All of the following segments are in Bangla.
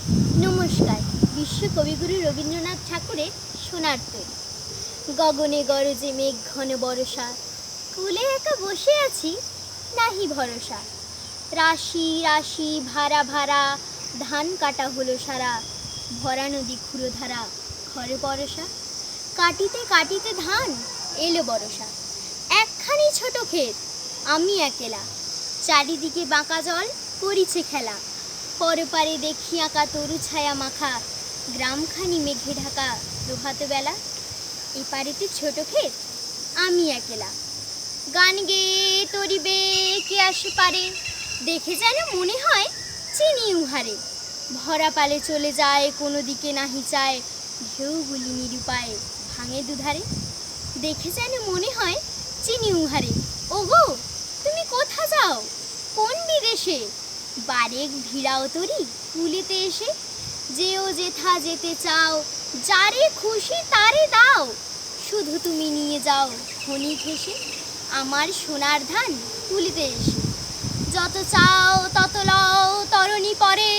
নমস্কার। বিশ্ব কবিগুরু রবীন্দ্রনাথ ঠাকুরের সোনার তরী। গগনে গরজে মেঘ ঘন বরষা, কুলে একা বসে আছি নাহি ভরসা। রাশি রাশি ভাড়া ভাড়া, ধান কাটা হলো সারা, ভরা নদী ক্ষুরধারা, ঘরে পরশা। কাটিতে কাটিতে ধান এলো বরষা, একখানি ছোট ক্ষেত আমি একেলা, চারিদিকে বাঁকা জল করিছে খেলা। পরপারে দেখি আঁকা তরু ছায়া মাখা, গ্রামখানি মেঘে ঢাকা প্রভাত বেলা। এপারেতে ছোট ক্ষেত আমি একেলা, গান গেয়ে তরিবে কে আসে পারে, দেখে যেন মনে হয় চিনি উহারে। ভরা পালে চলে যায় কোনো দিকে নাহি চায়, ঢেউগুলি নিরুপায় ভাঙে দুধারে। দেখে যেন মনে হয় চিনি উহারে, ওগো তুমি কোথা যাও কোন বিদেশে, বারেক ভিড়াও তরি কুলিতে এসে। যেও যেথা যেতে চাও, যারে খুশি তারে দাও, শুধু তুমি নিয়ে যাও ক্ষণিক হেসে আমার সোনার ধান কুলিতে এসে। যত চাও তত লও তরণী পরে,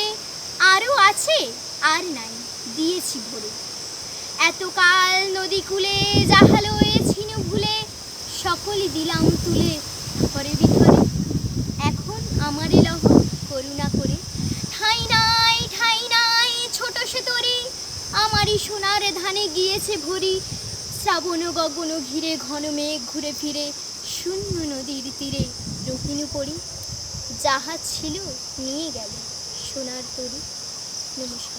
আরও আছে আর নাই দিয়েছি ভরে। এতকাল নদী কূলে যাহা লয়েছিনু ভুলে, সকলই দিলাম তুলে ঘরে ভিতরে। এখন আমারে লহ করুণা করে, ঠাঁই নাই ছোট সে তরি, আমারই সোনার ধানে গিয়েছে ভরি। শ্রাবণ গগন ঘিরে ঘন মেঘ ঘুরে ফিরে, শূন্য নদীর তীরে রহিনু পড়ি। যাহা ছিল নিয়ে গেল সোনার তরি। নমস্কার।